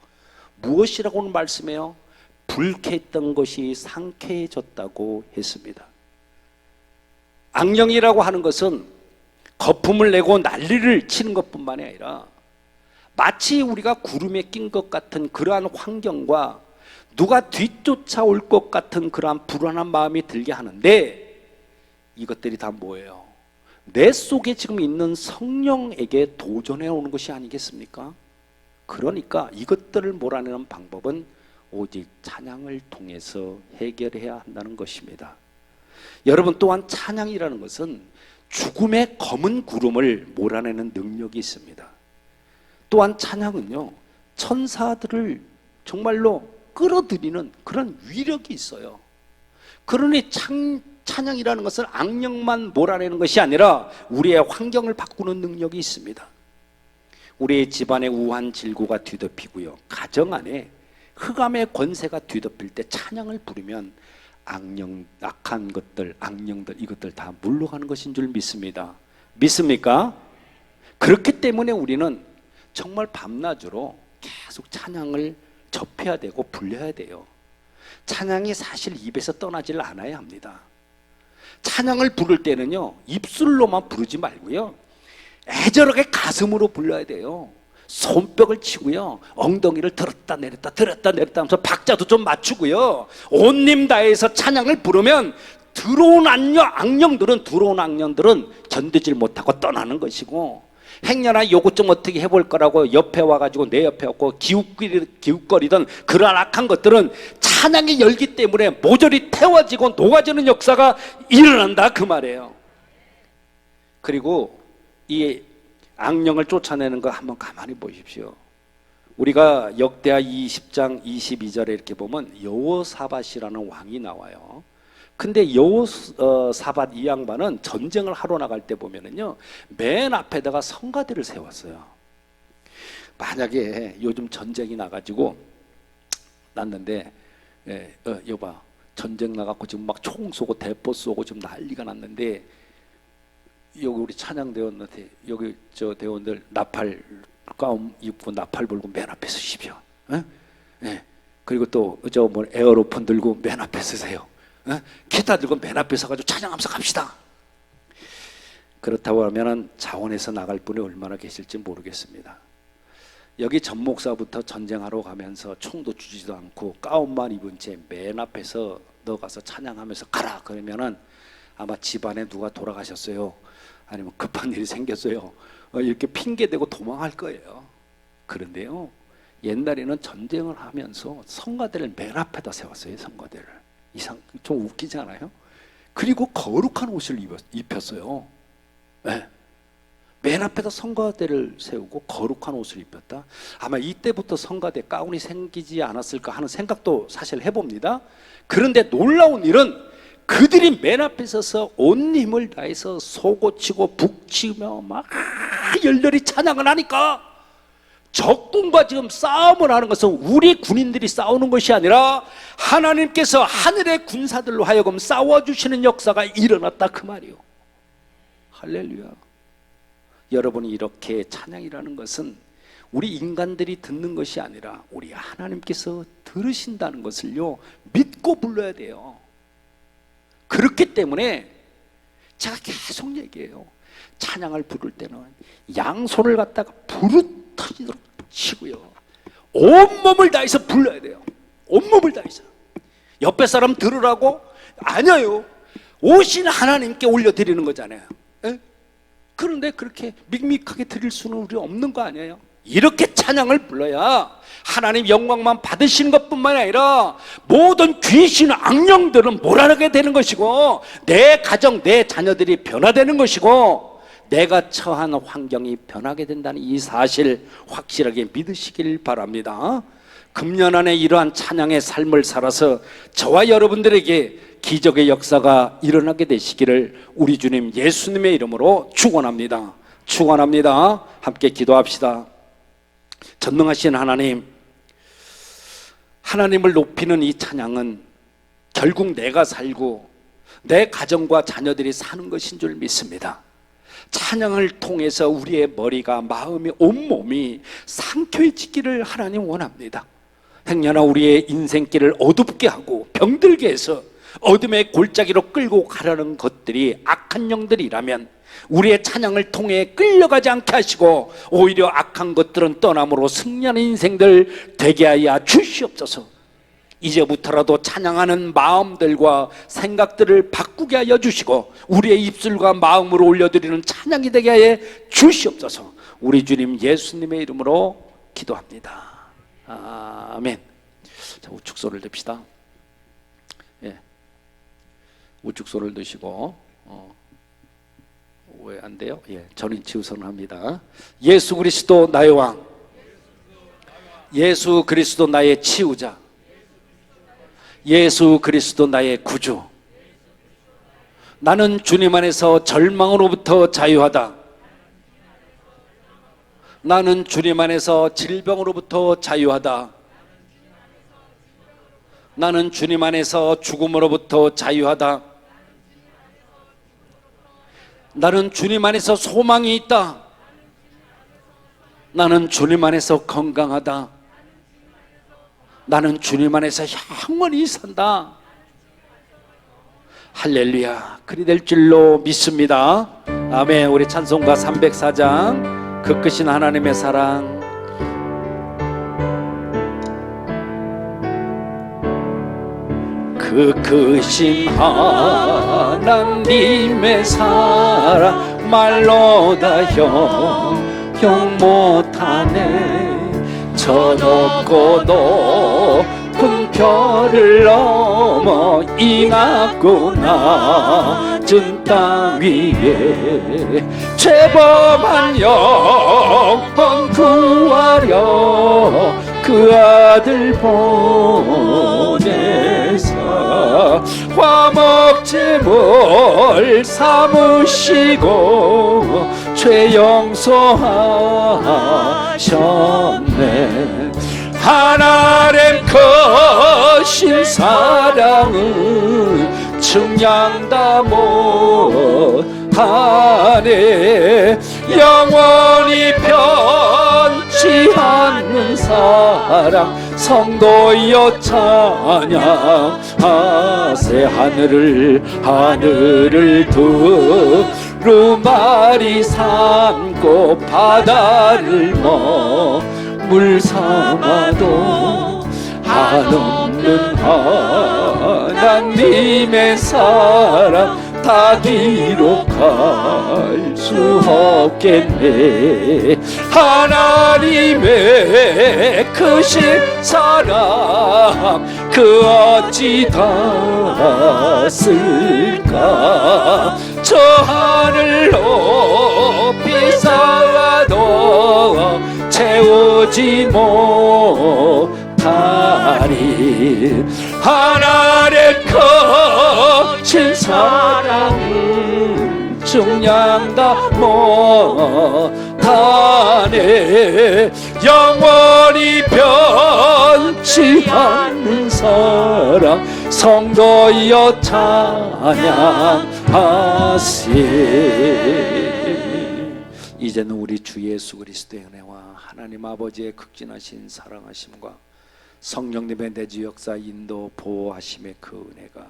무엇이라고는 말씀해요? 불쾌했던 것이 상쾌해졌다고 했습니다. 악령이라고 하는 것은 거품을 내고 난리를 치는 것뿐만이 아니라 마치 우리가 구름에 낀 것 같은 그러한 환경과 누가 뒤쫓아올 것 같은 그러한 불안한 마음이 들게 하는데, 이것들이 다 뭐예요? 내 속에 지금 있는 성령에게 도전해 오는 것이 아니겠습니까? 그러니까 이것들을 몰아내는 방법은 오직 찬양을 통해서 해결해야 한다는 것입니다. 여러분, 또한 찬양이라는 것은 죽음의 검은 구름을 몰아내는 능력이 있습니다. 또한 찬양은요, 천사들을 정말로 끌어들이는 그런 위력이 있어요. 그러니 찬양이라는 것은 악령만 몰아내는 것이 아니라 우리의 환경을 바꾸는 능력이 있습니다. 우리의 집안의 우한 질고가 뒤덮이고요, 가정 안에 흑암의 권세가 뒤덮일 때 찬양을 부르면 악령, 악한 것들, 악령들, 이것들 다 물러가는 것인 줄 믿습니다. 믿습니까? 그렇기 때문에 우리는 정말 밤낮으로 계속 찬양을 접해야 되고 불려야 돼요. 찬양이 사실 입에서 떠나질 않아야 합니다. 찬양을 부를 때는요, 입술로만 부르지 말고요, 애절하게 가슴으로 불러야 돼요. 손뼉을 치고요, 엉덩이를 들었다 내렸다 들었다 내렸다 하면서 박자도 좀 맞추고요, 온 힘 다해서 찬양을 부르면 들어온 악령들은 견디질 못하고 떠나는 것이고, 행여나 요것 좀 어떻게 해볼 거라고 옆에 와가지고 내 옆에 왔고 기웃거리던 그러한 악한 것들은 찬양의 열기 때문에 모조리 태워지고 녹아지는 역사가 일어난다, 그 말이에요. 그리고 이 악령을 쫓아내는 거 한번 가만히 보십시오. 우리가 역대하 20장 22절에 이렇게 보면 여호사밧이라는 왕이 나와요. 근데 여호사밧 이 양반은 전쟁을 하러 나갈 때 보면은요, 맨 앞에다가 성가대를 세웠어요. 만약에 요즘 전쟁이 나가지고 났는데, 여봐, 전쟁 나갖고 지금 막 총 쏘고 대포 쏘고 지금 난리가 났는데, 여기 우리 찬양대원한테 여기 저 대원들 나팔 가움 입고 나팔 불고 맨 앞에 서십시오. 그리고 또 저 뭐 에어로폰 들고 맨 앞에 서세요. 기타 들고 맨 앞에 서가지고 찬양하면서 갑시다. 그렇다고 하면은 자원에서 나갈 분이 얼마나 계실지 모르겠습니다. 여기 전 목사부터 전쟁하러 가면서 총도 주지도 않고 가운만 입은 채 맨 앞에서 너 가서 찬양하면서 가라 그러면은 아마 집안에 누가 돌아가셨어요, 아니면 급한 일이 생겼어요, 이렇게 핑계대고 도망할 거예요. 그런데요, 옛날에는 전쟁을 하면서 성가대를 맨 앞에다 세웠어요. 성가대를. 좀 웃기지 않아요? 그리고 거룩한 옷을 입혔어요. 네. 맨 앞에다 성가대를 세우고 거룩한 옷을 입혔다. 아마 이때부터 성가대 가운이 생기지 않았을까 하는 생각도 사실 해봅니다. 그런데 놀라운 일은 그들이 맨 앞에 서서 온 힘을 다해서 쏘고치고 북치며 막 열렬히 찬양을 하니까 적군과 지금 싸움을 하는 것은 우리 군인들이 싸우는 것이 아니라 하나님께서 하늘의 군사들로 하여금 싸워주시는 역사가 일어났다, 그 말이요. 할렐루야. 여러분이 이렇게 찬양이라는 것은 우리 인간들이 듣는 것이 아니라 우리 하나님께서 들으신다는 것을요, 믿고 불러야 돼요. 그렇기 때문에 제가 계속 얘기해요. 찬양을 부를 때는 양손을 갖다가 부르터지도록 치고요, 온몸을 다해서 불러야 돼요. 온몸을 다해서. 옆에 사람 들으라고? 아니에요. 오신 하나님께 올려드리는 거잖아요. 에? 그런데 그렇게 밋밋하게 드릴 수는 우리 없는 거 아니에요? 이렇게 찬양을 불러야 하나님 영광만 받으시는 것뿐만 아니라 모든 귀신, 악령들은 몰아내게 되는 것이고, 내 가정, 내 자녀들이 변화되는 것이고, 내가 처한 환경이 변하게 된다는 이 사실 확실하게 믿으시길 바랍니다. 금년 안에 이러한 찬양의 삶을 살아서 저와 여러분들에게 기적의 역사가 일어나게 되시기를 우리 주님 예수님의 이름으로 축원합니다. 축원합니다. 함께 기도합시다. 전능하신 하나님, 하나님을 높이는 이 찬양은 결국 내가 살고 내 가정과 자녀들이 사는 것인 줄 믿습니다. 찬양을 통해서 우리의 머리가, 마음이, 온몸이 상쾌해지기를 하나님 원합니다. 행여나 우리의 인생길을 어둡게 하고 병들게 해서 어둠의 골짜기로 끌고 가려는 것들이 악한 영들이라면 우리의 찬양을 통해 끌려가지 않게 하시고 오히려 악한 것들은 떠남으로 승리하는 인생들 되게 하여 주시옵소서. 이제부터라도 찬양하는 마음들과 생각들을 바꾸게 하여 주시고 우리의 입술과 마음으로 올려드리는 찬양이 되게 하여 주시옵소서. 우리 주님 예수님의 이름으로 기도합니다. 아멘. 자, 우측소를 듭시다. 예. 우측소를 드시고 왜 안 돼요? 예, 전인치 우선합니다. 예수 그리스도 나의 왕, 예수 그리스도 나의 치유자, 예수 그리스도 나의 구주. 나는 주님 안에서 절망으로부터 자유하다. 나는 주님 안에서 질병으로부터 자유하다. 나는 주님 안에서 죽음으로부터 자유하다. 나는 주님 안에서 소망이 있다. 나는 주님 안에서 건강하다. 나는 주님 안에서 영원히 산다. 할렐루야. 그리 될 줄로 믿습니다. 아멘. 우리 찬송가 304장 그 크신 하나님의 사랑. 그 크신 하나님의 사랑 말로 다 형 못하네. 저 높고 높은 별을 넘어 이 낮고 낮은 땅 위에 죄범한 영혼 구하려 그 아들 보내사 화목제물 삼으시고 죄 용서하셨네. 하나님 크신 사랑은 측량 못하네. 영원히 변치 않는 사랑 성도여 찬양하세. 하늘을 두루마리 삼고 바다를 물 삼아도 한없는 하나님의 사랑 다 기록할 수 없겠네. 하나님의 크신 사랑 그 어찌 닿았을까. 저 하늘 높이 쌓아도 채우지 못하리. 하나님 크신 사랑은 중량 다 못하네. 영원히 변치 않는 사랑 성도여 찬양하세. 이제는 우리 주 예수 그리스도의 은혜와 하나님 아버지의 극진하신 사랑하심과 성령님의 내주 역사 인도 보호하심의 그 은혜가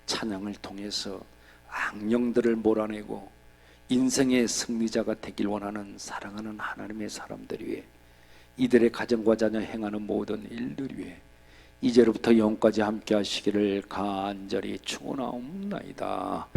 찬양을 통해서 악령들을 몰아내고 인생의 승리자가 되길 원하는 사랑하는 하나님의 사람들 위해 이들의 가정과 자녀 행하는 모든 일들 위해 이제로부터 영까지 함께 하시기를 간절히 축원하옵나이다.